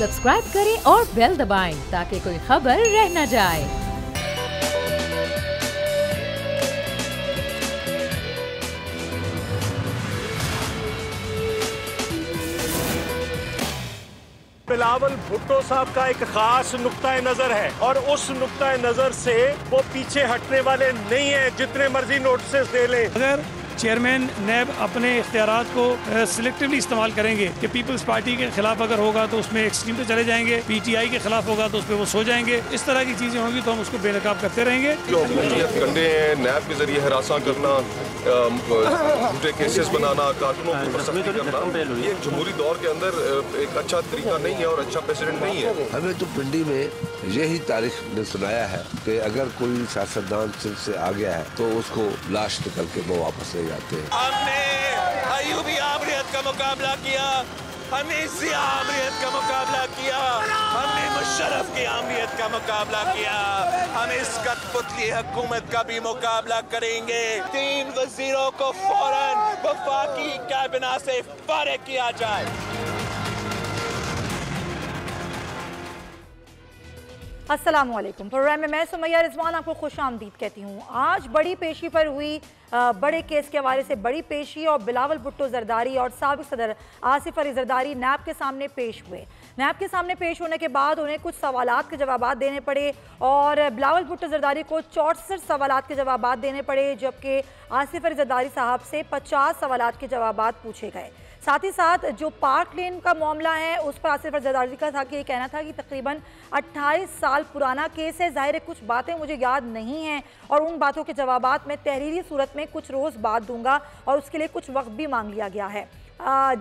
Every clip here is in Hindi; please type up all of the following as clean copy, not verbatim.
सब्सक्राइब करें और बेल दबाएं ताकि कोई खबर रह न जाए। बिलावल भुट्टो साहब का एक खास नुक्ता नजर है और उस नुक्ता नजर से वो पीछे हटने वाले नहीं है, जितने मर्जी नोटिस दे लें। अगर चेयरमैन नैब अपने इख्तियारात को सिलेक्टिवली इस्तेमाल करेंगे कि पीपल्स पार्टी के खिलाफ अगर होगा तो उसमें एक्सट्रीम पे चले जाएंगे, पीटीआई के खिलाफ होगा तो उस पर वो सो जाएंगे, इस तरह की चीजें होंगी तो हम उसको बेनकाब करते रहेंगे। जो अकलियत गंडे हैं, नैब के जरिए हरासा करना, झूठे केसेस बनाना, कानूनों की सख्ती करना, ये जमहूरी दौर के अंदर एक अच्छा तरीका नहीं है और अच्छा प्रेसिडेंट नहीं है। हमें तो पिंडी में यही तारीख ने सुनाया है कि अगर कोई सियासतदान सिंध से आ गया है तो उसको लाश निकल के वो वापस ले जाते हैं। हमने अयूबी आमरीत का मुकाबला किया, हमने इसी आमरीत का मुकाबला किया, हमने मुशर्रफ की आमरीत का मुकाबला किया, हम इस कठपुतली हुकूमत का भी मुकाबला करेंगे। 3 वजीरों को फौरन वफाकी कैबिनेट से फारिग किया जाए। अस्सलामुअलैकुम। प्रोग्राम में मैं सुमैया रिजवान आपको खुशामदीद कहती हूँ। आज बड़ी पेशी पर हुई बड़े केस के हवाले से बड़ी पेशी और बिलावल भुट्टो जरदारी और साबिक सदर आसिफ अली जरदारी नैब के सामने पेश हुए। नैब के सामने पेश होने के बाद उन्हें कुछ सवालात के जवाब देने पड़े और बिलावल भुट्टो जरदारी को 64 सवालात के जवाब देने पड़े, जबकि आसिफ अली जरदारी साहब से 50 सवालात के जवाब पूछे गए। साथ ही साथ जो पार्क लेन का मामला है उस पर आसिफ अली जरदारी का था कि ये कहना था कि तकरीबन 28 साल पुराना केस है, ज़ाहिर है कुछ बातें मुझे याद नहीं हैं और उन बातों के जवाबात मैं तहरीरी सूरत में कुछ रोज़ बाद दूंगा और उसके लिए कुछ वक्त भी मांग लिया गया है।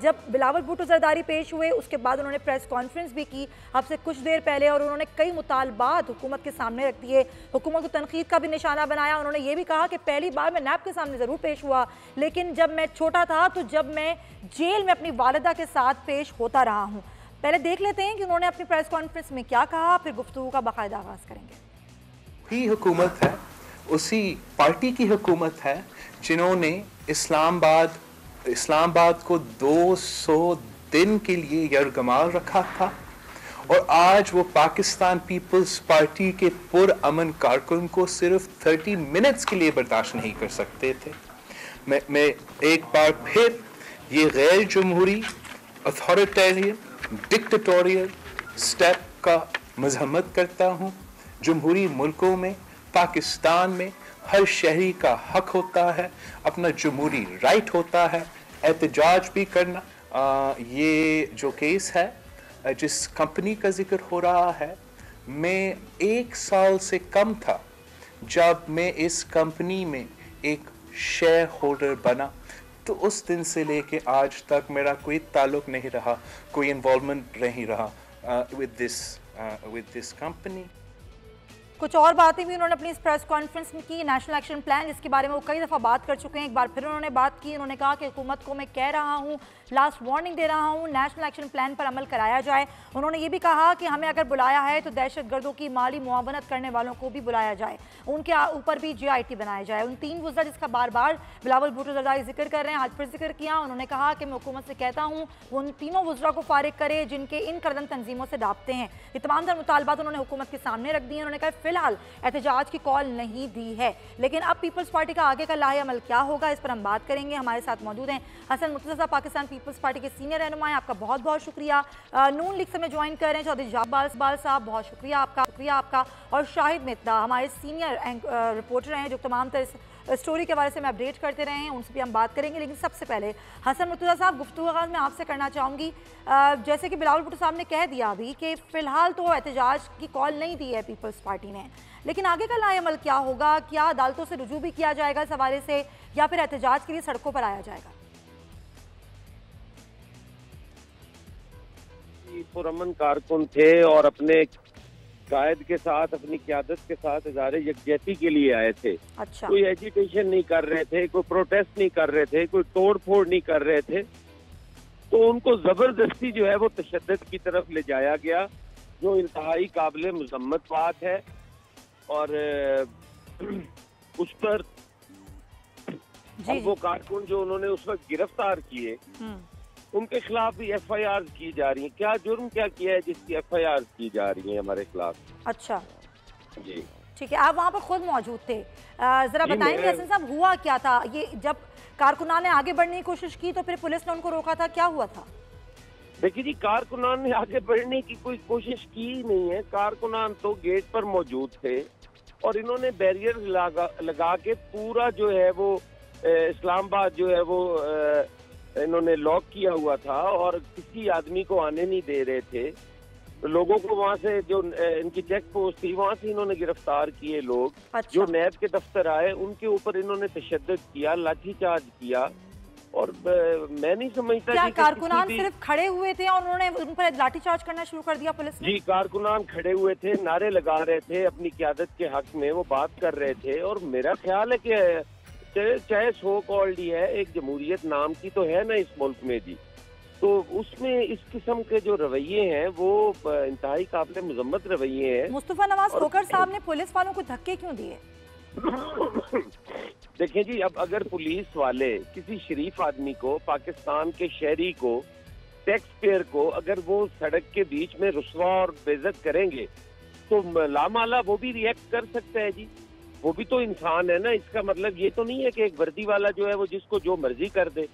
जब बिलावल भुट्टो जरदारी पेश हुए उसके बाद उन्होंने प्रेस कॉन्फ्रेंस भी की अब से कुछ देर पहले और उन्होंने कई मुतालबात हुकूमत के सामने रख दिए, हुकूमत को तनकीद का भी निशाना बनाया। उन्होंने ये भी कहा कि पहली बार मैं नैब के सामने ज़रूर पेश हुआ, लेकिन जब मैं छोटा था तो जब मैं जेल में अपनी वालिदा के साथ पेश होता रहा हूँ। पहले देख लेते हैं कि उन्होंने अपनी प्रेस कॉन्फ्रेंस में क्या कहा, फिर गुफ्तगू का बाकायदा आगाज़ करेंगे। ही हुकूमत है, उसी पार्टी की हुकूमत है जिन्होंने इस्लामाबाद को 200 दिन के लिए यरगमाल रखा था और आज वो पाकिस्तान पीपल्स पार्टी के पुरअमन कारकुन को सिर्फ 30 मिनट्स के लिए बर्दाश्त नहीं कर सकते थे। मैं एक बार फिर ये गैर जमहूरी अथॉरिटेरियन डिक्टेटोरियल स्टेप का मजम्मत करता हूँ। जमहूरी मुल्कों में, पाकिस्तान में हर शहरी का हक होता है, अपना जमहूरी राइट होता है एहतजाज भी करना। ये जो केस है जिस कंपनी का जिक्र हो रहा है, मैं 1 साल से कम था जब मैं इस कंपनी में एक शेयर होल्डर बना, तो उस दिन से लेके आज तक मेरा कोई ताल्लुक नहीं रहा, कोई इन्वॉल्वमेंट नहीं रहा विद दिस कंपनी। कुछ और बातें भी उन्होंने अपनी इस प्रेस कॉन्फ्रेंस में की। नेशनल एक्शन प्लान जिसके बारे में वो कई दफ़ा बात कर चुके हैं, एक बार फिर उन्होंने बात की। उन्होंने कहा कि हुकूमत को मैं कह रहा हूँ, लास्ट वार्निंग दे रहा हूँ, नेशनल एक्शन प्लान पर अमल कराया जाए। उन्होंने ये भी कहा कि हमें अगर बुलाया है तो दहशत गर्दों की माली मुआवनत करने वालों को भी बुलाया जाए, उनके ऊपर भी GIT बनाया जाए। उन 3 वज़रा जिसका बार बार बिलावल भुट्टो जरदारी जिक्र कर रहे हैं, आज फिर जिक्र किया। उन्होंने कहा कि मैं हुकूमत से कहता हूँ वो उन तीनों वज़रा को फारिग करे जिनके इन करदम तंजीमों से दाबते हैं। ये तमाम तर मुतालबात उन्होंने हुकूमत के सामने रख दी हैं। उन्होंने कहा फिलहाल एहतजाज की कॉल नहीं दी है, लेकिन अब पीपल्स पार्टी का आगे का लाहे अमल क्या होगा, इस पर हम बात करेंगे। हमारे साथ मौजूद हैं हसन मुर्तज़ा साहब, पाकिस्तान पीपल्स पार्टी के सीनियर रहनुमा हैं, आपका बहुत बहुत शुक्रिया। नून लीग से में ज्वाइन कर रहे हैं चौधरी जाबाल साहब, बहुत शुक्रिया आपका। और शाहिद मित्ता हमारे सीनियर रिपोर्टर हैं जो तमाम तरह स्टोरी के बारे से मैं अपडेट करते रहे हैं, उनसे भी हम बात करेंगे। लेकिन सबसे पहले हसन मुर्तज़ा साहब, गुफ्तगू आगाज़ मैं आपसे करना चाहूँगी। जैसे कि बिलावल भुट्टो साहब ने कह दिया अभी कि फ़िलहाल तो एहतजाज की कॉल नहीं दी है पीपल्स पार्टी ने, लेकिन आगे का लाएअमल क्या होगा? क्या अदालतों से रुजू भी किया जाएगा इस हवाले से या फिर एहतजाज के लिए सड़कों पर आया जाएगा? पुरअमन कारकुन थे और अपने कायद के साथ, अपनी क़यादत के साथ इज़हार यकजहती के लिए आए थे। अच्छा। कोई एजिटेशन नहीं कर रहे थे, कोई प्रोटेस्ट नहीं कर रहे थे, कोई तोड़ फोड़ नहीं कर रहे थे, तो उनको जबरदस्ती जो है वो तशद्दुद की तरफ ले जाया गया, जो इंतहाई काबिल मजम्मत बात है। और उस पर वो कारकुन जो उन्होंने उस वक्त गिरफ्तार किए उनके खिलाफ भी FIR की जा रही है। क्या जुर्म क्या किया है जिसकी FIR की जा रही है हमारे खिलाफ? अच्छा जी ठीक है, आप वहाँ पर खुद मौजूद थे, जरा बताएंगे हसन साहब हुआ क्या था? ये जब कारकुनान ने आगे बढ़ने की कोशिश की तो फिर पुलिस ने उनको रोका था, क्या हुआ था? देखिए जी, कारकुनान ने आगे बढ़ने की कोई कोशिश की ही नहीं है। कारकुनान तो गेट पर मौजूद थे और इन्होंने बैरियर लगा के पूरा जो है वो इस्लामाबाद जो है वो इन्होंने लॉक किया हुआ था और किसी आदमी को आने नहीं दे रहे थे। तो लोगों को वहाँ से जो इनकी चेक पोस्ट थी वहाँ से इन्होंने गिरफ्तार किए लोग। अच्छा। जो नैब के दफ्तर आए उनके ऊपर इन्होंने तशद्दुद किया, लाठीचार्ज किया और मैं नहीं समझता क्या कि कारकुनान सिर्फ खड़े हुए थे और उन्होंने उन पर लाठीचार्ज करना शुरू कर दिया पुलिस ने? जी, कारकुनान खड़े हुए थे, नारे लगा रहे थे, अपनी क़यादत के हक में वो बात कर रहे थे। और मेरा ख्याल है कि चाहे सो कॉल्ड ही है, एक जमहूरियत नाम की तो है ना इस मुल्क में जी, तो उसमें इस किस्म के जो रवैये हैं वो इंतहाई काबिल मजम्मत रवैये हैं। मुस्तफा नवाज खोखर साहब ने पुलिस वालों को धक्के क्यों दिए? देखें जी, अब अगर पुलिस वाले किसी शरीफ आदमी को, पाकिस्तान के शहरी को, टैक्स पेयर को, अगर वो सड़क के बीच में रुस्वा और बेइज्जत करेंगे तो लामाला वो भी रिएक्ट कर सकता है जी। वो भी तो इंसान है ना। इसका मतलब ये तो नहीं है कि एक वर्दी वाला जो है वो जिसको जो मर्जी कर दे।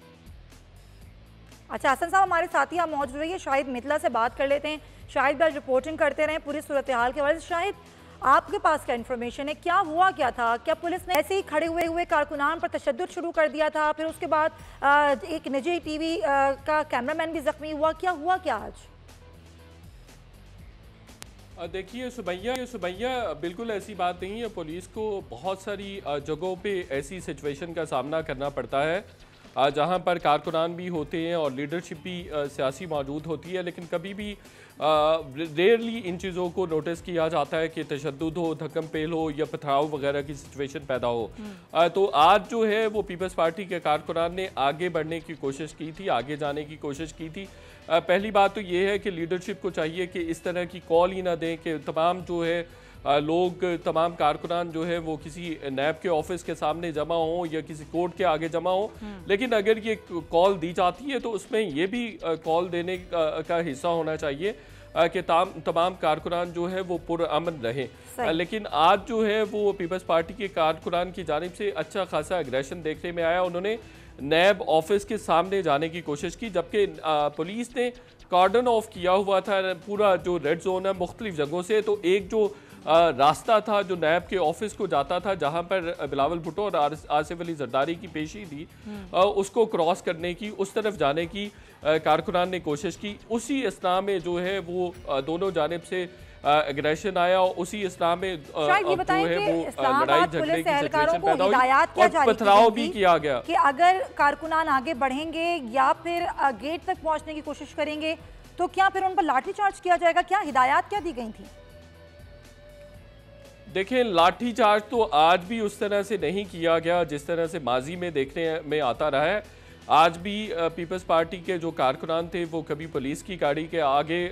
अच्छा हसन साहब हमारे साथी आप मौजूद रहिए, शाहिद मिथिला से बात कर लेते हैं। शाहिद भाई रिपोर्टिंग करते रहे पूरी सूरत हाल के हवाले से। शाहिद, आपके पास क्या इन्फॉर्मेशन है, क्या हुआ क्या था? क्या पुलिस ने ऐसे ही खड़े हुए कारकुनान पर तशद्दुद शुरू कर दिया था? फिर उसके बाद एक निजी TV का कैमरामैन भी जख्मी हुआ, क्या हुआ क्या आज? देखिए सुबैया बिल्कुल ऐसी बात नहीं है। पुलिस को बहुत सारी जगहों पे ऐसी सिचुएशन का सामना करना पड़ता है जहां पर कारकुनान भी होते हैं और लीडरशिप भी सियासी मौजूद होती है, लेकिन कभी भी रेयरली इन चीज़ों को नोटिस किया जाता है कि तशद्दुद हो, धक्कम पेल हो या पथराव वगैरह की सिचुएशन पैदा हो। तो आज जो है वो पीपल्स पार्टी के कारकुनान ने आगे बढ़ने की कोशिश की थी, आगे जाने की कोशिश की थी। पहली बात तो ये है कि लीडरशिप को चाहिए कि इस तरह की कॉल ही ना दें कि तमाम जो है लोग, तमाम कारकुनान जो है वो किसी नैब के ऑफिस के सामने जमा हो या किसी कोर्ट के आगे जमा हो। लेकिन अगर ये कॉल दी जाती है तो उसमें ये भी कॉल देने का हिस्सा होना चाहिए कि तमाम कारकुनान जो है वो पुरअमन रहे। लेकिन आज जो है वो पीपल्स पार्टी के कारकुनान की जानिब से अच्छा खासा एग्रेशन देखने में आया। उन्होंने नैब ऑफिस के सामने जाने की कोशिश की, जबकि पुलिस ने कार्डन ऑफ किया हुआ था पूरा जो रेड जोन है मुख्तलिफ जगहों से। तो एक जो रास्ता था जो नैब के ऑफिस को जाता था जहां पर बिलावल भुट्टो और आसिफ अली जरदारी की पेशी थी, उसको क्रॉस करने की, उस तरफ जाने की कारकुनान ने कोशिश की। उसी असना में जो है वो दोनों जानिब से एग्रेशन आया और उसी इस्लाम में जो है वो लड़ाई झगड़े की सिचुएशन पैदा हुई और पथराव भी किया गया कि अगर कारकुनान आगे बढ़ेंगे या फिर गेट तक पहुंचने की कोशिश करेंगे तो क्या फिर उन पर लाठीचार्ज किया जाएगा? क्या हिदायत क्या दी गई थी? देखिए, लाठीचार्ज तो आज भी उस तरह से नहीं किया गया जिस तरह से माजी में देखने में आता रहा है। आज भी पीपल्स पार्टी के जो कारकुनान थे वो कभी पुलिस की गाड़ी के आगे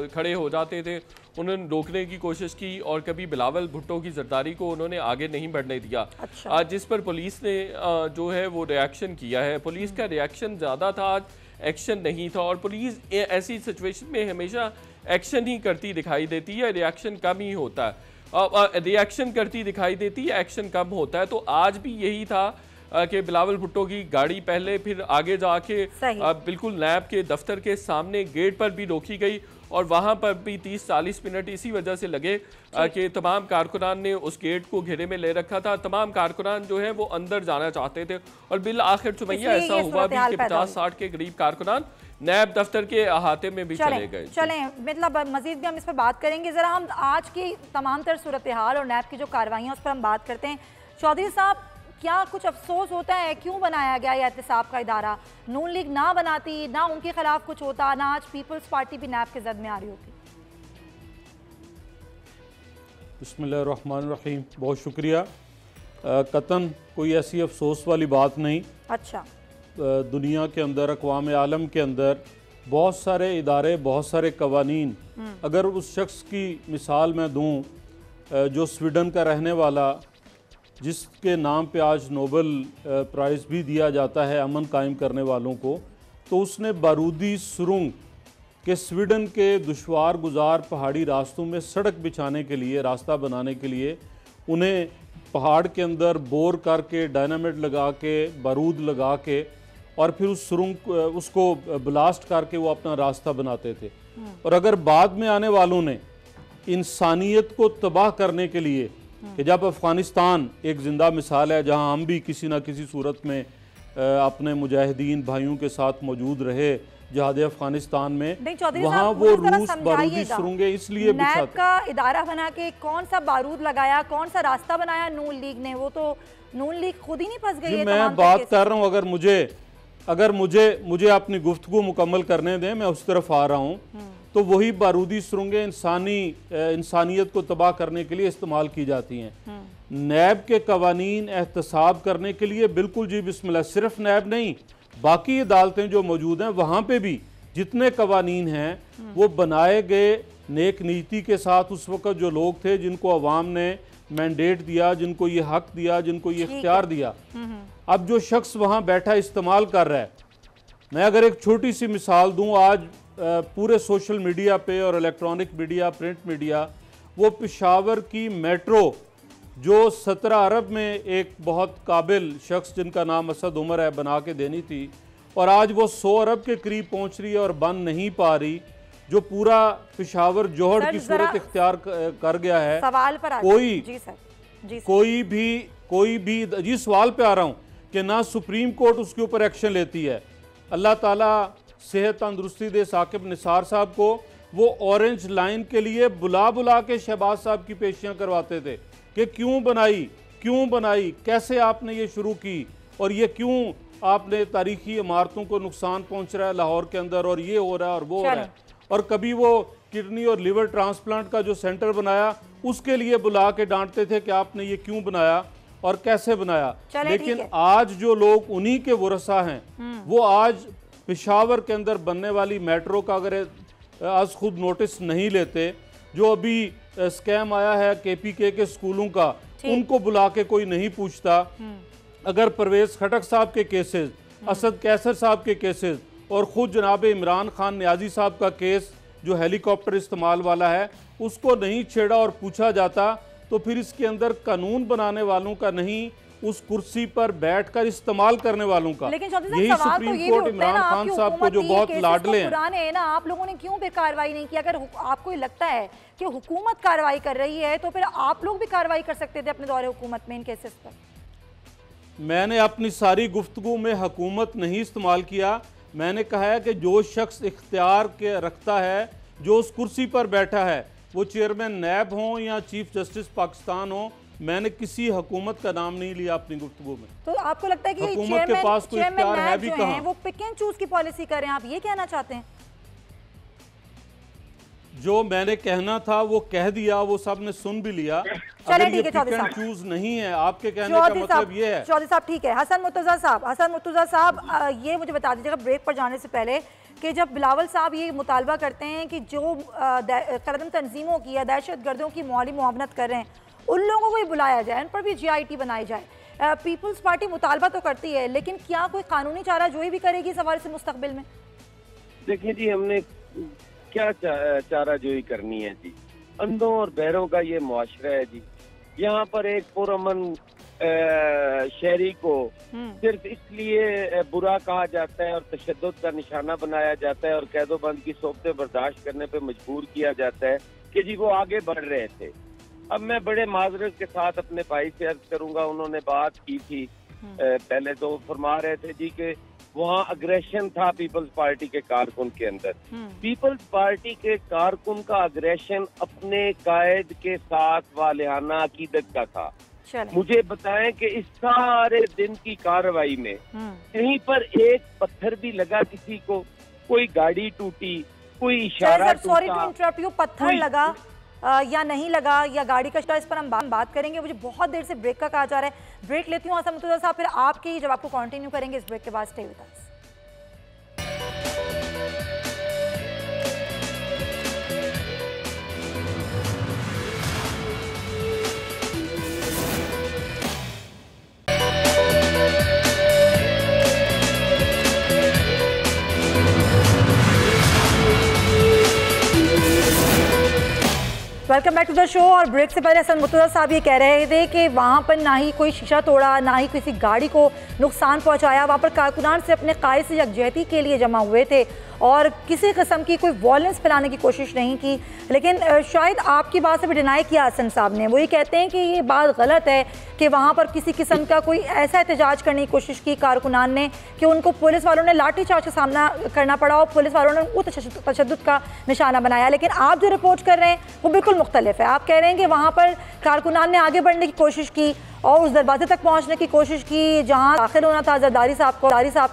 खड़े हो जाते थे, उन्होंने रोकने की कोशिश की, और कभी बिलावल भुट्टो की जरदारी को उन्होंने आगे नहीं बढ़ने दिया। आज जिस पर पुलिस ने जो है वो रिएक्शन किया है। पुलिस का रिएक्शन ज़्यादा था, आज एक्शन नहीं था। और पुलिस ऐसी सिचुएशन में हमेशा एक्शन ही करती दिखाई देती है, रिएक्शन कम ही होता है। रिएक्शन करती दिखाई देती है, एक्शन कम होता है। तो आज भी यही था कि बिलावल भुट्टो की गाड़ी पहले फिर आगे जाके बिल्कुल नैब के दफ्तर के सामने गेट पर भी रोकी गई और वहां पर भी 30-40 मिनट इसी वजह से लगे कि तमाम कारकुनान ने उस गेट को घेरे में ले रखा था। तमाम कारकुनान जो है वो अंदर जाना चाहते थे और बिल आखिर सुमैया ऐसा हुआ भी कि 50-60 के करीब कारकुनान नैब दफ्तर के अहाते में भी चले गए। चलें, मतलब मजीद भी हम इस पर बात करेंगे। जरा हम आज की तमाम तर सूरत हाल और नैब की जो कार्रवाइयाँ उस पर हम बात करते हैं। चौधरी साहब, क्या कुछ अफसोस होता है क्यों बनाया गया यह एहतसाब का इदारा? नून लीग ना बनाती, ना उनके खिलाफ कुछ होता, ना आज पीपल्स पार्टी भी नैब के जद में आ रही होती। बिस्मिल्लाहिर्रहमानिर्रहीम, बहुत शुक्रिया। कतन कोई ऐसी अफसोस वाली बात नहीं। अच्छा, दुनिया के अंदर, अक़वाम आलम के अंदर बहुत सारे इदारे, बहुत सारे कवानीन, अगर उस शख्स की मिसाल मैं दूँ जो स्वीडन का रहने वाला, जिसके नाम पे आज नोबेल प्राइज़ भी दिया जाता है अमन कायम करने वालों को, तो उसने बारूदी सुरंग के स्वीडन के दुश्वार गुजार पहाड़ी रास्तों में सड़क बिछाने के लिए, रास्ता बनाने के लिए उन्हें पहाड़ के अंदर बोर करके, डायनामाइट लगा के, बारूद लगा के और फिर उस सुरंग उसको ब्लास्ट करके वो अपना रास्ता बनाते थे। और अगर बाद में आने वालों ने इंसानियत को तबाह करने के लिए, कि जब अफ़गानिस्तान एक ज़िंदा मिसाल है जहां हम भी किसी ना किसी सूरत में अपने मुजाहिदीन भाइयों के साथ मौजूद रहे जहाद अफगानिस्तान में, वहाँ वो रूस बारूदी सुरंगें इसलिए नैब का इदारा बना के कौन सा बारूद लगाया, कौन सा रास्ता बनाया नून लीग ने? वो तो नून लीग खुद ही नहीं फंस गई है। मैं बात कर रहा हूँ, अगर मुझे अपनी गुफ्तगू मुकम्मल करने दें, मैं उस तरफ आ रहा हूँ। तो वही बारूदी सुरंगें इंसानियत को तबाह करने के लिए इस्तेमाल की जाती हैं। नैब के कवानीन एहतसाब करने के लिए बिल्कुल जी बिस्मिल्लाह, सिर्फ नैब नहीं, बाकी अदालतें जो मौजूद हैं वहाँ पे भी जितने कवानीन हैं वो बनाए गए नेक नीति के साथ। उस वक्त जो लोग थे जिनको अवाम ने मैंडेट दिया, जिनको ये हक दिया, जिनको ये इख्तियार दिया, अब जो शख्स वहाँ बैठा इस्तेमाल कर रहा है। मैं अगर एक छोटी सी मिसाल दूँ, आज पूरे सोशल मीडिया पे और इलेक्ट्रॉनिक मीडिया, प्रिंट मीडिया, वो पेशावर की मेट्रो जो 17 अरब में एक बहुत काबिल शख्स जिनका नाम असद उमर है बना के देनी थी, और आज वो 100 अरब के करीब पहुंच रही है और बन नहीं पा रही, जो पूरा पेशावर जोहड़ की सूरत इख्तियार कर गया है। सवाल पर कोई भी जी सवाल पे आ रहा हूँ कि ना सुप्रीम कोर्ट उसके ऊपर एक्शन लेती है। अल्लाह ताला सेहत तंदुरुस्ती दे साकिब निसार साहब को, वो ऑरेंज लाइन के लिए बुला के शहबाज साहब की पेशियाँ करवाते थे कि क्यों बनाई, कैसे आपने ये शुरू की, और ये क्यों आपने तारीखी इमारतों को नुकसान पहुंच रहा है लाहौर के अंदर, और ये हो रहा है और वो हो रहा है। और कभी वो किडनी और लिवर ट्रांसप्लांट का जो सेंटर बनाया उसके लिए बुला के डांटते थे कि आपने ये क्यों बनाया और कैसे बनाया। लेकिन आज जो लोग उन्हीं के वरसा हैं, वो आज पेशावर के अंदर बनने वाली मेट्रो का अगर आज खुद नोटिस नहीं लेते, जो अभी स्कैम आया है KPK के स्कूलों का, उनको बुला के कोई नहीं पूछता। अगर परवेज खटक साहब के केसेस, असद कैसर साहब के केसेस और खुद जनाब इमरान खान न्याजी साहब का केस जो हेलीकॉप्टर इस्तेमाल वाला है, उसको नहीं छेड़ा और पूछा जाता, तो फिर इसके अंदर कानून बनाने वालों का नहीं, उस कुर्सी पर बैठकर इस्तेमाल करने वालों का। यही सुप्रीम कोर्ट इमरान खान साहब को जो बहुत लाडले हैं, पुराने हैं ना, आप लोगों ने क्यों फिर कार्रवाई नहीं की? अगर आपको लगता है कि हुकूमत कार्रवाई कर रही है तो फिर आप लोग भी कार्रवाई कर सकते थे अपने दौरे हुकूमत में इन केसेस पर। मैंने अपनी सारी गुफ्तगू में हुकूमत नहीं इस्तेमाल किया। मैंने कहा है कि जो शख्स इख्तियार के रखता है, जो उस कुर्सी पर बैठा है, वो चेयरमैन नैब हो या चीफ जस्टिस पाकिस्तान हो, मैंने किसी हुकूमत का नाम नहीं लिया अपनी गुफ्तगू में। तो आपको लगता है कि हुकूमत के पास कोई इख्तियार है भी कहां? वो पिक एंड चूज की पॉलिसी कर रहे हैं, आप ये कहना चाहते हैं? जो मैंने कहना था वो कह दिया, वो सब ने सुन भी लिया। अगर ये पिक एंड चूज नहीं है, आपके कहने का मतलब ये है। चौधरी साहब ठीक है। हसन मुर्तजा साहब, ये मुझे बता दीजिएगा ब्रेक पर जाने से पहले कि जब बिलावल साहब ये मुतालबा करते हैं कि जो कदम तंजीमों की या दहशत गर्दों की माली मुआवनत कर रहे हैं, उन लोगों को भी बुलाया जाए, उन पर भी GIT बनाई जाए। पीपल्स पार्टी मुतालबा तो करती है, लेकिन क्या कोई कानूनी चारा जोई भी करेगी इस हवाले से मुस्तकबिल में? देखिए जी, हमने क्या चारा जोई करनी है जी? अंधों और बहरों का ये मुआशरा है जी। यहाँ पर एक पुरअमन शहरी को सिर्फ इसलिए बुरा कहा जाता है और तशद्दुद का निशाना बनाया जाता है और कैदोबंद की सोबतें बर्दाश्त करने पे मजबूर किया जाता है कि जी वो आगे बढ़ रहे थे। अब मैं बड़े माजरत के साथ अपने भाई से अर्ज करूंगा, उन्होंने बात की थी पहले, तो फरमा रहे थे जी कि वहाँ अग्रेशन था पीपल्स पार्टी के कारकुन के अंदर। पीपल्स पार्टी के कारकुन का अग्रेशन अपने कायद के साथ वालिहाना अकीदत का था। मुझे बताएं कि इस सारे दिन की कार्रवाई में कहीं पर एक पत्थर भी लगा किसी को? कोई गाड़ी टूटी, कोई इशारा टूटा? सॉरी टू इंटरप्ट यू, पत्थर लगा या नहीं लगा या गाड़ी का, इस पर हम बात करेंगे। मुझे बहुत देर से ब्रेक का कहा जा रहा है, ब्रेक लेती हूँ हसन मुर्तजा साहब, फिर आपके ही जवाब को कंटिन्यू करेंगे इस ब्रेक के बाद। Stay with us. Welcome back to the show. और ब्रेक से पहले हसन मुर्तज़ा साहब ये कह रहे थे कि वहाँ पर ना ही कोई शीशा तोड़ा, ना ही किसी गाड़ी को नुकसान पहुँचाया। वहाँ पर कारकुनान से अपने कायद से यकजहती के लिए जमा हुए थे और किसी किस्म की कोई वॉयलेंस फैलाने की कोशिश नहीं की। लेकिन शायद आपकी बात से भी डिनाई किया हसन साहब ने। वो ये कहते हैं कि ये बात गलत है कि वहाँ पर किसी किस्म का कोई ऐसा एहतजाज करने की कोशिश की कारकुनान ने कि उनको पुलिस वालों ने लाठी चार्ज का सामना करना पड़ा और पुलिस वालों ने वो तशद्दुद का निशाना बनाया। लेकिन आप जो रिपोर्ट कर रहे हैं वो बिल्कुल मुख्तलिफ है। आप कह रहे हैं कि वहाँ पर कारकुनान ने आगे बढ़ने की कोशिश की और उस दरवाजे तक पहुँचने की कोशिश की जहाँ दाखिल होना था जरदारी साहब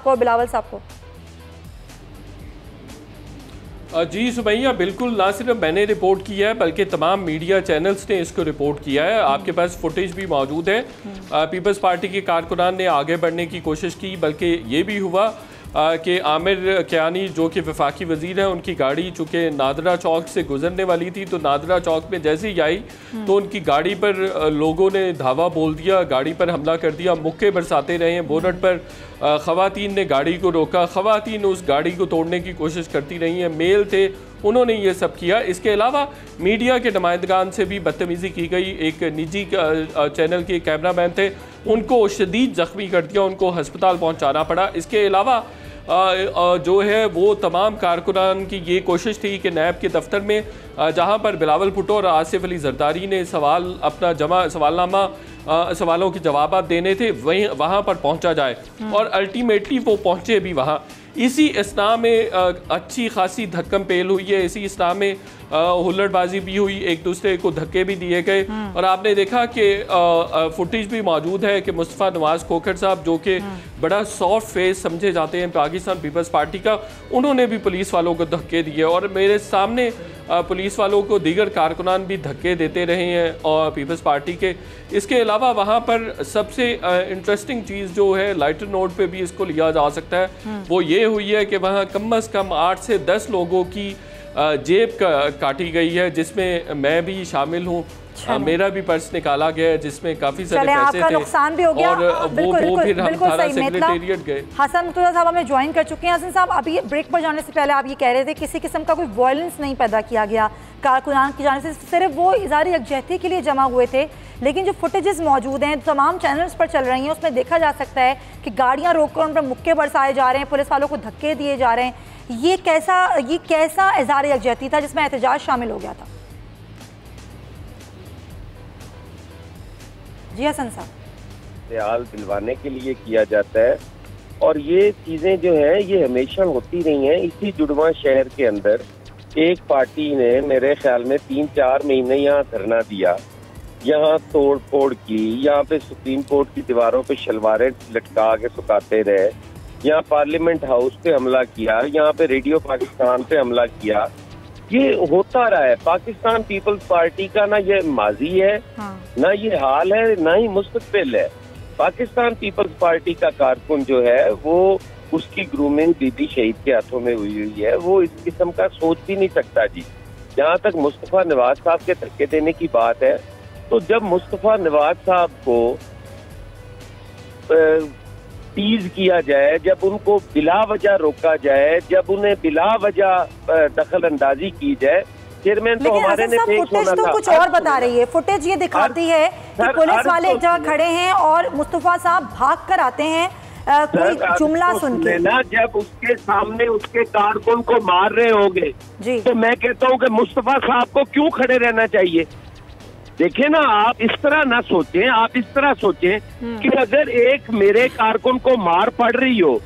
को और बिलावल साहब को। जी सुमैया, बिल्कुल ना सिर्फ मैंने रिपोर्ट किया है बल्कि तमाम मीडिया चैनल्स ने इसको रिपोर्ट किया है। आपके पास फुटेज भी मौजूद है। पीपल्स पार्टी के कारकुनान ने आगे बढ़ने की कोशिश की, बल्कि ये भी हुआ कि आमिर कियानी जो कि वफाकी वज़ीर हैं, उनकी गाड़ी चूँकि नादरा चौक से गुजरने वाली थी तो नादरा चौक में जैसे ही आई तो उनकी गाड़ी पर लोगों ने धावा बोल दिया, गाड़ी पर हमला कर दिया, मुक्के बरसाते रहे हैं। बोनट पर ख़वातीन ने गाड़ी को रोका, ख़वातीन उस गाड़ी को तोड़ने की कोशिश करती रही हैं। मेल थे, उन्होंने ये सब किया। इसके अलावा मीडिया के नुमाइंदगान से भी बदतमीज़ी की गई। एक निजी चैनल के कैमरामैन थे, उनको शदीद ज़ख्मी कर दिया, उनको हस्पताल पहुंचाना पड़ा। इसके अलावा जो है वो तमाम कारकुनान की ये कोशिश थी कि नैब के दफ्तर में जहां पर बिलावल भुट्टो और आसिफ अली जरदारी ने सवालनामा सवालों के जवाब देने थे वहाँ पर पहुँचा जाए और अल्टीमेटली वो पहुँचे भी वहाँ। इसी इसना में अच्छी खासी धक्कम पेल हुई है, इसी इसना में हुल्लड़बाजी भी हुई, एक दूसरे को धक्के भी दिए गए। और आपने देखा कि फुटेज भी मौजूद है कि मुस्तफ़ा नवाज़ खोखर साहब जो कि बड़ा सॉफ्ट फेस समझे जाते हैं पाकिस्तान पीपल्स पार्टी का, उन्होंने भी पुलिस वालों को धक्के दिए और मेरे सामने पुलिस वालों को दीगर कारकुनान भी धक्के देते रहे हैं और पीपल्स पार्टी के। इसके अलावा वहाँ पर सबसे इंटरेस्टिंग चीज़ जो है, लाइटर नोट पे भी इसको लिया जा सकता है, वो ये हुई है कि वहाँ कम से कम 8 से 10 लोगों की जेब काटी गई है, जिसमें मैं भी शामिल हूँ। मेरा भी पर्स निकाला गया है जिसमें काफी सारे पैसे थे नुकसान भी हो गया और वो फिर हम थाना सेक्रेटेरिएट गए। हसन मुर्तज़ा साहब हमें ज्वाइन कर चुके हैं। हसन साहब, अभी ब्रेक पर जाने से पहले आप ये कह रहे थे किसी किस्म का कोई वायलेंस नहीं पैदा किया गया कारकुनान की जाने से, सिर्फ वो इज़हार यकजहती के लिए जमा हुए थे। लेकिन जो फुटेजेस मौजूद हैं तमाम चैनल्स पर चल रही हैं, उसमें देखा जा सकता है कि गाड़ियाँ रोककर उन पर मुक्के बरसाए जा रहे हैं, पुलिस वालों को धक्के दिए जा रहे हैं। ये कैसा इज़हार यकजहती था जिसमें एहतजाज शामिल हो गया था? जी हसन साहब, ख्याल दिलवाने के लिए किया जाता है और ये चीजें जो हैं ये हमेशा होती रही हैं। इसी जुड़वा शहर के अंदर एक पार्टी ने मेरे ख्याल में 3-4 महीने यहाँ धरना दिया, यहाँ तोड़ फोड़ की, यहाँ पे सुप्रीम कोर्ट की दीवारों पे शलवारें लटका के सुखाते रहे, यहाँ पार्लियामेंट हाउस पे हमला किया, यहाँ पे रेडियो पाकिस्तान पे हमला किया। ये होता रहा है। पाकिस्तान पीपल्स पार्टी का ना ये माजी है, ना ये हाल है, ना ही मुस्तकबिल है। पाकिस्तान पीपल्स पार्टी का कारकुन जो है वो उसकी ग्रूमिंग बीबी शहीद के हाथों में हुई है, वो इस किस्म का सोच भी नहीं सकता जी। जहाँ तक मुस्तफ़ा नवाज साहब के धक्के देने की बात है, तो जब मुस्तफ़ा नवाज साहब को टीज किया जाए, जब उनको बिला वजह रोका जाए, जब उन्हें बिला वजह दखल अंदाजी की जाए, चेयरमैन तो हमारे ने पेश होना तो था। कुछ और बता रही है। फुटेज ये दिखाती है कि पुलिस वाले एक जगह खड़े हैं और मुस्तफ़ा साहब भाग कर आते हैं कोई जुमला सुन के ना, जब उसके सामने उसके कारकुन को मार रहे होंगे तो मैं कहता हूँ कि मुस्तफ़ा साहब को क्यों खड़े रहना चाहिए। देखिए ना, आप इस तरह ना सोचें, आप इस तरह सोचें कि अगर एक मेरे कारकुन को मार पड़ रही हो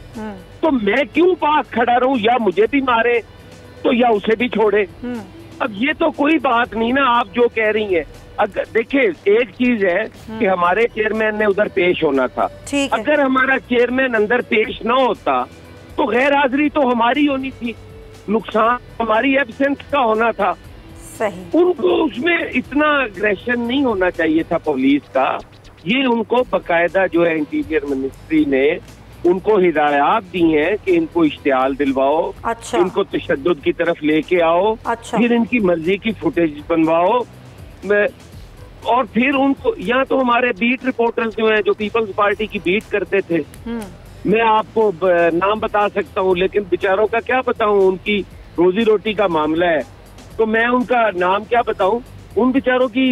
तो मैं क्यों पास खड़ा रहूं, या मुझे भी मारे तो या उसे भी छोड़े। अब ये तो कोई बात नहीं ना आप जो कह रही हैं। अगर देखिए, एक चीज है कि हमारे चेयरमैन ने उधर पेश होना था, अगर हमारा चेयरमैन अंदर पेश ना होता तो गैर हाजिरी तो हमारी होनी थी, नुकसान हमारी एब्सेंस का होना था। सही। उनको उसमें इतना अग्रेशन नहीं होना चाहिए था पुलिस का। ये उनको बाकायदा जो है इंटीरियर मिनिस्ट्री ने उनको हिदायत दी हैं कि इनको इश्तिहाल दिलवाओ, अच्छा। इनको तशद्दुद की तरफ लेके आओ, अच्छा। फिर इनकी मर्जी की फुटेज बनवाओ और फिर उनको, यहाँ तो हमारे बीट रिपोर्टर्स जो हैं जो पीपल्स पार्टी की बीट करते थे, मैं आपको नाम बता सकता हूँ लेकिन बेचारों का क्या बताऊँ, उनकी रोजी रोटी का मामला है तो मैं उनका नाम क्या बताऊं। उन बेचारों की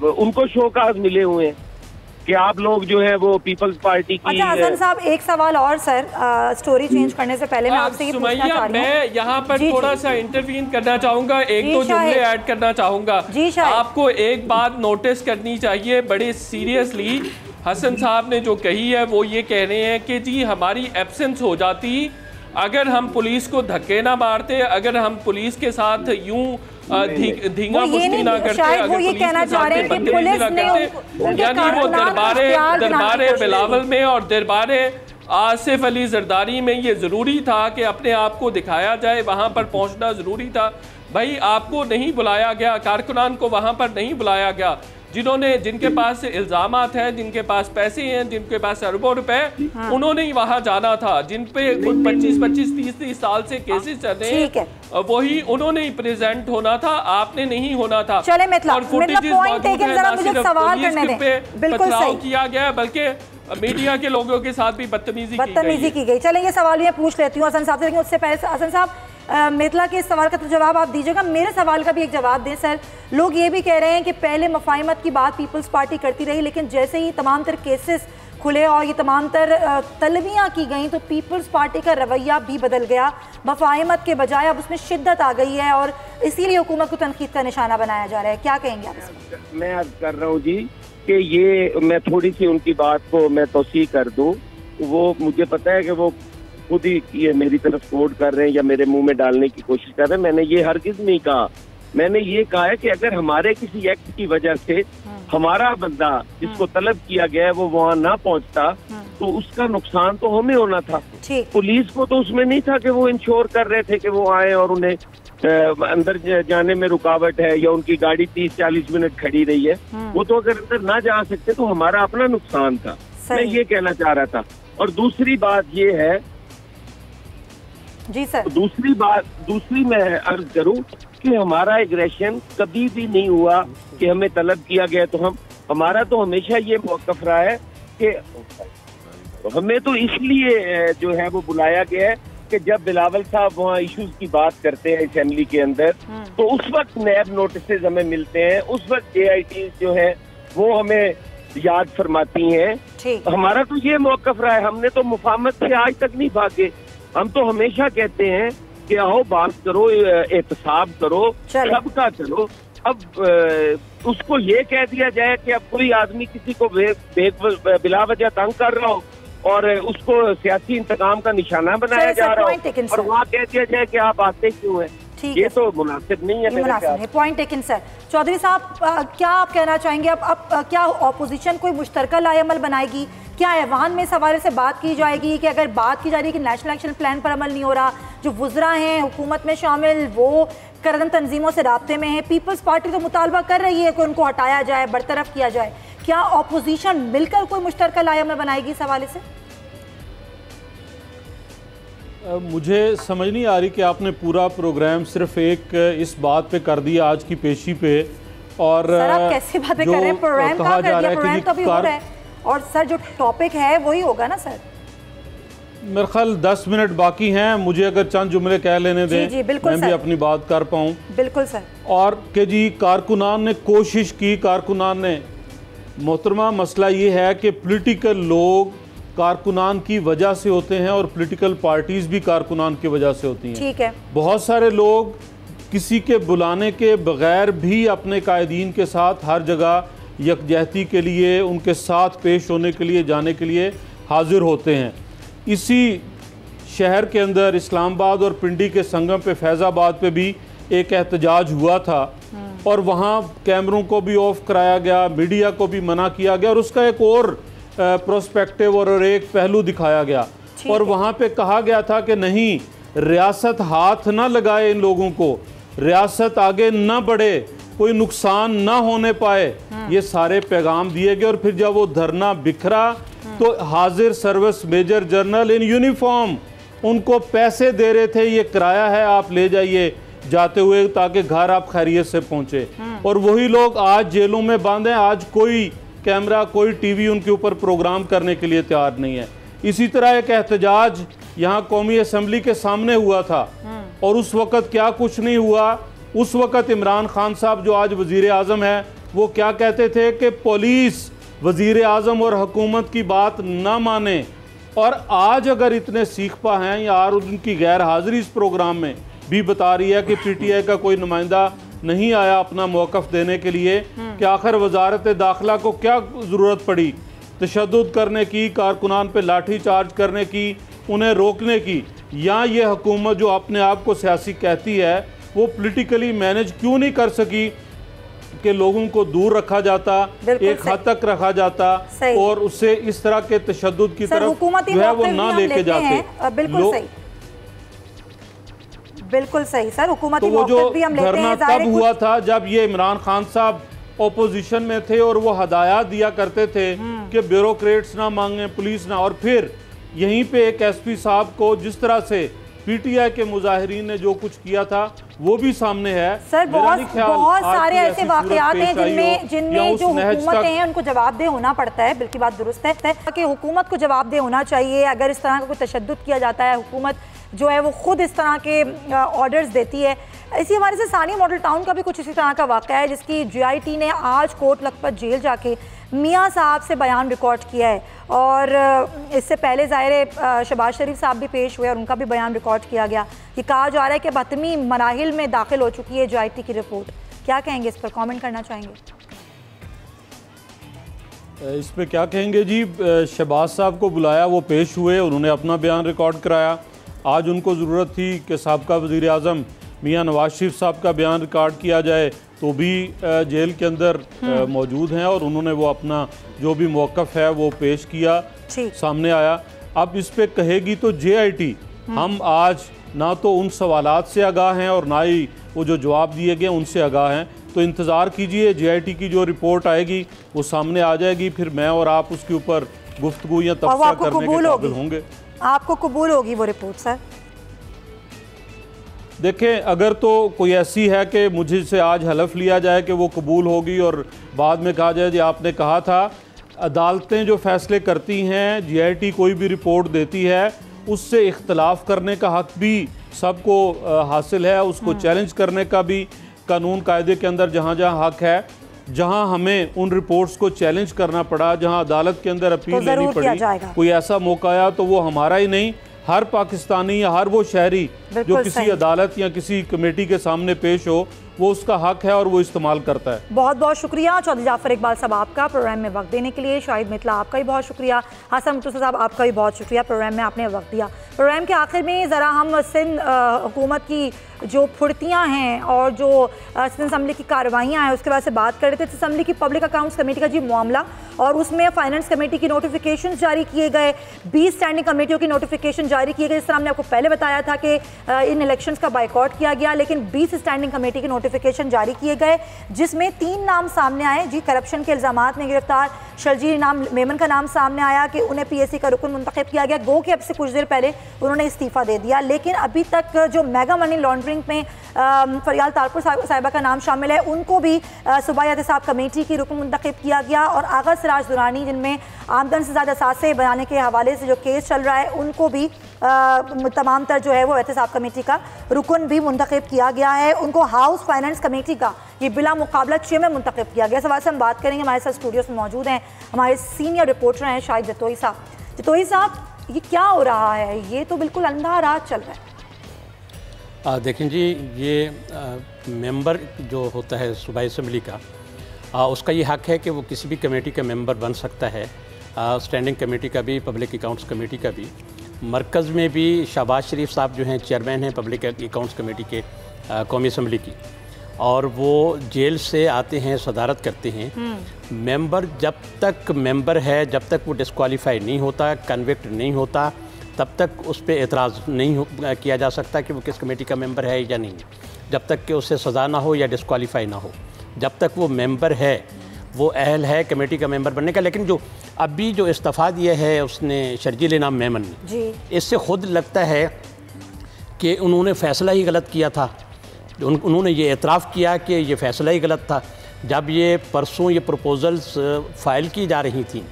उनको शोकाज मिले हुए हैं कि आप लोग जो है वो पीपल्स पार्टी की। अच्छा हसन साहब, एक सवाल और सर, स्टोरी चेंज करने से पहले मैं आपसे ये पूछना चाह रही हूं। मैं यहाँ पर थोड़ा सा इंटरवीन करना चाहूंगा, एक दो जुमले ऐड करना चाहूंगा। आपको एक बात नोटिस करनी चाहिए बड़े सीरियसली, हसन साहब ने जो कही है वो ये कह रहे हैं कि जी हमारी एब्सेंस हो जाती अगर हम पुलिस को धक्के ना मारते, अगर हम पुलिस के साथ यूं धींगा मुश्ती ना करते, अगर पुलिस के साथ बदतमीजी ना करते, यानी वो दरबारे बिलावल में और दरबारे आसिफ अली जरदारी में ये ज़रूरी था कि अपने आप को दिखाया जाए, वहाँ पर पहुँचना ज़रूरी था। भाई आपको नहीं बुलाया गया, कारकुनान को वहाँ पर नहीं बुलाया गया, जिनके पास इल्जामात हैं, जिनके पास पैसे हैं, जिनके पास अरबों रुपए, उन्होंने ही वहां जाना था। जिन पे 25-25, 30-30 साल से केसेस चल रहे हैं, वही उन्होंने ही प्रेजेंट होना था, आपने नहीं होना था। और फुटेजेस मौजूद है, ना सिर्फ पुलिस पे पथराव किया गया बल्कि मीडिया के लोगों के साथ भी बदतमीजी की गई। चलें ये सवाल मैं पूछ लेती हूँ हसन साहब से, लेकिन उससे पहले हसन साहब मिथिला के इस सवाल का तो जवाब आप दीजिएगा, मेरे सवाल का भी एक जवाब दें सर। लोग ये भी कह रहे हैं कि पहले मफाहिमत की बात पीपल्स पार्टी करती रही, लेकिन जैसे ही तमाम तर केसेस खुले और ये तमाम तर तलबियाँ की गई तो पीपल्स पार्टी का रवैया भी बदल गया, मफाहिमत के बजाय अब उसमें शिद्दत आ गई है और इसीलिए हुकूमत को तनकीद का निशाना बनाया जा रहा है। क्या कहेंगे आप? मैं अर्ज कर रहा हूँ जी कि ये मैं थोड़ी सी उनकी बात को मैं तौसीह कर दूँ। वो मुझे पता है कि वो खुद ही ये मेरी तरफ कोड कर रहे हैं या मेरे मुंह में डालने की कोशिश कर रहे हैं। मैंने ये हरगिज नहीं कहा। मैंने ये कहा है कि अगर हमारे किसी एक्ट की वजह से हमारा बंदा जिसको तलब किया गया है वो वहाँ ना पहुँचता तो उसका नुकसान तो हमें होना था। पुलिस को तो उसमें नहीं था कि वो इंश्योर कर रहे थे कि वो आए और उन्हें अंदर जाने में रुकावट है या उनकी गाड़ी 30-40 मिनट खड़ी रही है। वो तो अगर अंदर ना जा सकते तो हमारा अपना नुकसान था। मैं ये कहना चाह रहा था। और दूसरी बात ये है जी सर, दूसरी मैं अर्ज करूं कि हमारा एग्रेशन कभी भी नहीं हुआ कि हमें तलब किया गया तो हमारा तो हमेशा ये मौक़िफ़ रहा है कि हमें तो इसलिए जो है वो बुलाया गया है कि जब बिलावल साहब वहाँ इश्यूज की बात करते हैं असेंबली के अंदर तो उस वक्त नैब नोटिस हमें मिलते हैं, उस वक्त JIT जो है वो हमें याद फरमाती हैं। हमारा तो ये मौक़िफ़ रहा है, हमने तो मुफाहमत से आज तक नहीं भागे। हम तो हमेशा कहते हैं कि आओ बात करो, एहतसाब करो, सबका करो। अब उसको ये कह दिया जाए कि अब कोई आदमी किसी को बिला वजह तंग कर रहा हो और उसको सियासी इंतकाम का निशाना बनाया जा रहा हो और वहाँ कह दिया जाए कि आप आते क्यों हैं, ये तो मुनासिब नहीं है। मुनासिब नहीं। Point taken sir. चौधरी साहब क्या आप कहना चाहेंगे? अब क्या ऑपोजिशन कोई मुश्तरका लाएअमल बनाएगी? क्या ऐवान में इस हवाले से बात की जाएगी कि अगर बात की जा रही है कि नेशनल एक्शन प्लान पर अमल नहीं हो रहा, जो वुज़रा हैं हुकूमत में शामिल वो करदन तंजीमों से राब्ते में है, पीपल्स पार्टी तो मुतालबा कर रही है कि उनको हटाया जाए, बरतरफ किया जाए, क्या ऑपोजिशन मिलकर कोई मुश्तरका लाएअमल बनाएगी इस हवाले से? मुझे समझ नहीं आ रही कि आपने पूरा प्रोग्राम सिर्फ एक इस बात पे कर दिया आज की पेशी पे, और सर आप कैसी बातें कर रहे हैं? प्रोग्राम कहाँ कर दिया? प्रोग्राम तो अभी हो रहा है और सर जो टॉपिक है वही होगा ना सर। मेरे ख्याल 10 मिनट बाकी हैं, मुझे अगर चंद जुमले कह लेने दें जी, बिल्कुल मैं भी अपनी बात कर पाऊँ। बिल्कुल सर। और कि जी कारकुनान ने कोशिश की, कारकुनान ने, मोहतरमा मसला ये है कि पॉलिटिकल लोग कारकुनान की वजह से होते हैं और पॉलिटिकल पार्टीज़ भी कारकुनान की वजह से होती हैं। ठीक है। बहुत सारे लोग किसी के बुलाने के बगैर भी अपने कायदीन के साथ हर जगह यकजहती के लिए, उनके साथ पेश होने के लिए, जाने के लिए हाजिर होते हैं। इसी शहर के अंदर इस्लामाबाद और पिंडी के संगम पे, फैज़ाबाद पे भी एक एहतजाज हुआ था और वहाँ कैमरों को भी ऑफ कराया गया, मीडिया को भी मना किया गया और उसका एक और प्रोस्पेक्टिव और एक पहलू दिखाया गया और वहाँ पे कहा गया था कि नहीं, रियासत हाथ ना लगाए इन लोगों को, रियासत आगे ना बढ़े, कोई नुकसान ना होने पाए, ये सारे पैगाम दिए गए। और फिर जब वो धरना बिखरा तो हाजिर service major general in uniform उनको पैसे दे रहे थे, ये किराया है आप ले जाइए जाते हुए ताकि घर आप खैरियत से पहुँचे। और वही लोग आज जेलों में बंद हैं, आज कोई कैमरा, कोई टीवी उनके ऊपर प्रोग्राम करने के लिए तैयार नहीं है। इसी तरह एक एहतजाज यहाँ कौमी असम्बली के सामने हुआ था और उस वक़्त क्या कुछ नहीं हुआ, उस वक़्त इमरान खान साहब जो आज वज़ीर आज़म है वो क्या कहते थे कि पुलिस वज़ीर आज़म और हुकूमत की बात ना माने, और आज अगर इतने सीखपा हैं या और उनकी गैर हाज़िरी इस प्रोग्राम में भी बता रही है कि PTI का कोई नुमाइंदा नहीं आया अपना मौक़िफ़ देने के लिए, कि आखिर वजारत दाखिला को क्या ज़रूरत पड़ी तशद्दुद करने की, कारकुनान पे लाठी चार्ज करने की, उन्हें रोकने की, या ये हुकूमत जो अपने आप को सियासी कहती है वो पॉलिटिकली मैनेज क्यों नहीं कर सकी कि लोगों को दूर रखा जाता, एक हद तक रखा जाता और उससे इस तरह के तशद्दुद की तरफ जो है वो ना लेके जाते। बिल्कुल सही, बिल्कुल सही सर। हुकूमती तो वो जो भी हम लेते धरना हैं, तब हुआ था जब ये इमरान खान साहब ओपोजिशन में थे और वो हदायत दिया करते थे कि ब्यूरोक्रेट्स ना मांगे, पुलिस ना, और फिर यहीं पे एक SP साहब को जिस तरह से PTI के मुजाहिरीन ने जो कुछ किया था वो भी सामने है। सर बहुत सारे ऐसे वाकयात हैं जिनमें जो हुकूमतें हैं उनको जवाबदेह होना पड़ता है। बिल्कुल बात दुरुस्त है कि हुकूमत को जवाबदेह होना चाहिए। अगर इस तरह का कोई तशद्दुद किया जाता है, हुकूमत जो है वो खुद इस तरह के ऑर्डर्स देती है। इसी हमारे से सानिया मॉडल टाउन का भी कुछ इसी तरह का वाक़या है जिसकी GIT ने आज कोट लखपत जेल जाके मियाँ साहब से बयान रिकॉर्ड किया है, और इससे पहले ज़ाहिर शहबाज शरीफ साहब भी पेश हुए और उनका भी बयान रिकॉर्ड किया गया। ये कहा जा रहा है कि बहतमी मराहिल में दाखिल हो चुकी है GIT की रिपोर्ट। क्या कहेंगे इस पर, कमेंट करना चाहेंगे? इस पर क्या कहेंगे जी, शहबाज साहब को बुलाया, वो पेश हुए, उन्होंने अपना बयान रिकॉर्ड कराया। आज उनको ज़रूरत थी कि साबका वज़ीर आज़म मियाँ नवाज शरीफ साहब का बयान रिकॉर्ड किया जाए, तो भी जेल के अंदर मौजूद हैं और उन्होंने वो अपना जो भी मौक़िफ़ है वो पेश किया, सामने आया। अब इस पे कहेगी तो JIT, हम आज ना तो उन सवालात से आगाह हैं और ना ही वो जो जवाब दिए गए उनसे आगाह हैं। तो इंतज़ार कीजिए, JIT की जो रिपोर्ट आएगी वो सामने आ जाएगी, फिर मैं और आप उसके ऊपर गुफ्तगू या तबसरा करने के काबिल होंगे। आपको कबूल होगी वो रिपोर्ट सर? देखें, अगर तो कोई ऐसी है कि मुझे से आज हलफ लिया जाए कि वो कबूल होगी और बाद में कहा जाए जी आपने कहा था, अदालतें जो फैसले करती हैं, JIT कोई भी रिपोर्ट देती है, उससे इख्तलाफ करने का हक़ भी सबको हासिल है, उसको चैलेंज करने का भी कानून कायदे के अंदर जहाँ जहाँ हक़ है। जहाँ हमें उन रिपोर्ट्स को चैलेंज करना पड़ा, जहाँ अदालत के अंदर अपील लेनी पड़ी, कोई ऐसा मौका आया तो वो हमारा ही नहीं, हर पाकिस्तानी या हर वो शहरी जो किसी अदालत या किसी कमेटी के सामने पेश हो, वो उसका हक है और वो इस्तेमाल करता है। बहुत बहुत शुक्रिया चौधरी जाफर इकबाल साहब आपका प्रोग्राम में वक्त देने के लिए। शाहिद मितला आपका भी बहुत शुक्रिया। हसन मुर्तज़ा साहब आपका भी बहुत शुक्रिया, प्रोग्राम में आपने वक्त दिया। प्रोग्राम के आखिर में ज़रा हम सिंध हुकूमत की जो फुर्तियाँ हैं और जो सिंध असम्बली की कार्रवाइयाँ हैं उसके बाद से बात कर रहे थे। असम्बली की पब्लिक अकाउंट्स कमेटी का जी मामला, और उसमें फाइनेंस कमेटी की नोटिफिकेशन जारी किए गए, 20 स्टैंडिंग कमेटियों की नोटिफिकेशन जारी किए गए। जिस तरह हमने आपको पहले बताया था कि इन इलेक्शंस का बाइकआउट किया गया, लेकिन 20 स्टैंडिंग कमेटी की नोटिफिकेशन जारी किए गए जिसमें 3 नाम सामने आए जी। करप्शन के इल्ज़ामात में गिरफ्तार शर्जील इनाम मेमन का नाम सामने आया कि उन्हें PSC का रुकन मुंतखब किया गया। गो कि अब से कुछ देर पहले उन्होंने इस्तीफ़ा दे दिया, लेकिन अभी तक जो मेगा मनी लॉन्ड्रिंग में फरियाल तारपुर साहिबा का नाम शामिल है, उनको भी सूबाई एहतसाब कमेटी की रुकन मुंतखब किया गया। और आगा सिराज दुरानी, जिनमें आमदन से ज़्यादा असासे बनाने के हवाले से जो केस चल रहा है, उनको भी तमाम तर जो है वो एहतसाब कमेटी का रुकन भी मुंतखब किया गया है। उनको हाउस फाइनेंस कमेटी का ये बिला मुकाबला चेयरमैन मुंतखब किया गया। सवाल से हम बात करेंगे, हमारे साथ स्टूडियोस में मौजूद हैं हमारे सीनियर रिपोर्टर हैं शाहिद जतोई साहब। जतोई साहब, ये क्या हो रहा है? ये तो बिल्कुल अंधा राज चल रहा है। देखें जी, ये मेंबर जो होता है सूबाई असम्बली का, उसका ये हक़ है कि वो किसी भी कमेटी का मेंबर बन सकता है, स्टैंडिंग कमेटी का भी, पब्लिक अकाउंट्स कमेटी का भी। मरकज़ में भी शहबाज शरीफ साहब जो हैं चेयरमैन हैं पब्लिक अकाउंट्स कमेटी के कौमी असम्बली की, और वो जेल से आते हैं, सदारत करते हैं। मेंबर जब तक मेंबर है, जब तक वो डिस्क्वालीफाई नहीं होता, कन्विक्ट नहीं होता, तब तक उस पर एतराज़ नहीं किया जा सकता कि वो किस कमेटी का मेंबर है या नहीं, जब तक कि उससे सज़ा ना हो या डिस्क्वालीफाई ना हो। जब तक वो मेंबर है, वो अहल है कमेटी का मेंबर बनने का। लेकिन जो अभी जो इस्तीफ़ा दिया है उसने, शर्जील इनाम मेमन ने, इससे ख़ुद लगता है कि उन्होंने फ़ैसला ही गलत किया था। उन्होंने ये एतराफ़ किया कि ये फ़ैसला ही गलत था। जब ये परसों ये प्रपोजल्स फ़ाइल की जा रही थी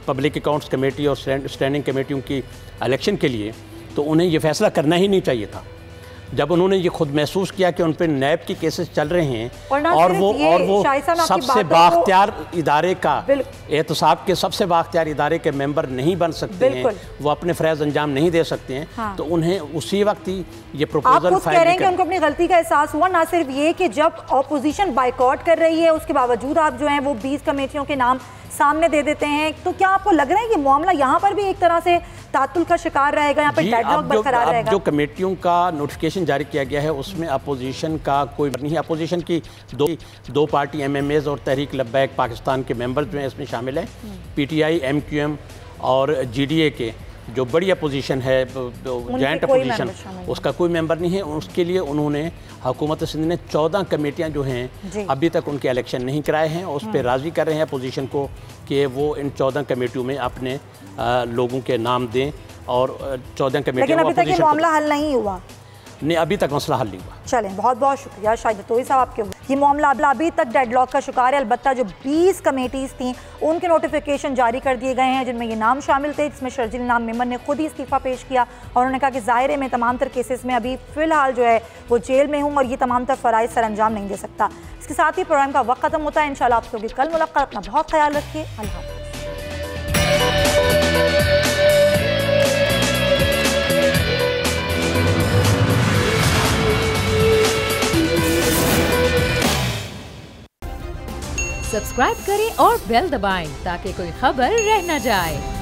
पब्लिक अकाउंट्स कमेटी और स्टैंडिंग कमेटियों की इलेक्शन के लिए, तो उन्हें ये फ़ैसला करना ही नहीं चाहिए था। जब उन्होंने ये खुद महसूस किया कि उन पर नैब के केसेस चल रहे हैं और वो सबसे बाख्तियार इदारे का एहतसाब के सबसे बाख्तियार इदारे के मेंबर नहीं बन सकते हैं, वो अपने फ़रज़ अंजाम नहीं दे सकते हैं। हाँ। तो उन्हें उसी वक्त ही ये प्रपोजल कह रहे हैं कि उनको अपनी गलती का एहसास हुआ। ना सिर्फ ये कि जब अपोजिशन बाइकआउट कर रही है उसके बावजूद आप जो हैं वो 20 कमेटियों के नाम सामने दे देते हैं, तो क्या आपको लग रहा है कि मामला यहाँ पर भी एक तरह से तातुल का शिकार रहेगा, यहाँ पर डेडलॉक बरकरार रहेगा? जो कमेटियों का नोटिफिकेशन जारी किया गया है उसमें अपोजिशन का कोई नहीं है। अपोजिशन की दो पार्टी MMAs और तहरीक लब्बैक पाकिस्तान के मेंबर जो हैं इसमें शामिल हैं। PTI, MQM और GDA के जो बड़ी अपोजिशन है, जॉइंट अपोजिशन, उसका कोई मेंबर नहीं है। उसके लिए उन्होंने हुकूमत सिंध ने 14 कमेटियां जो हैं अभी तक उनके इलेक्शन नहीं कराए हैं, उस पर राज़ी कर रहे हैं अपोजिशन को कि वो इन 14 कमेटियों में अपने लोगों के नाम दें और 14 कमेटियां। लेकिन अभी तक ये मामला हल नहीं हुआ? नहीं, अभी तक मसला हल नहीं हुआ। चलें, बहुत बहुत शुक्रिया शाहिद तोई साहब आपके। ये मामला अभी तक डेडलॉक का शिकार है। अलबत्ता जो 20 कमेटीज़ थी उनके नोटिफिकेशन जारी कर दिए गए हैं जिनमें ये नाम शामिल थे, जिसमें शर्जील नाम मेमन ने खुद ही इस्तीफ़ा पेश किया और उन्होंने कहा कि ज़ाहिर में तमाम तर केसेस में अभी फ़िलहाल जो है वो जेल में हूँ और ये तमाम तर फ़राइज़ सर अंजाम नहीं दे सकता। इसके साथ ही प्रोग्राम का वक्त ख़त्म होता है। इंशाल्लाह आप लोग कल मुलाकात, अपना बहुत ख्याल रखिए। अल्लाह हाफ़िज़। सब्सक्राइब करें और बेल दबाएं ताकि कोई खबर रह न जाए।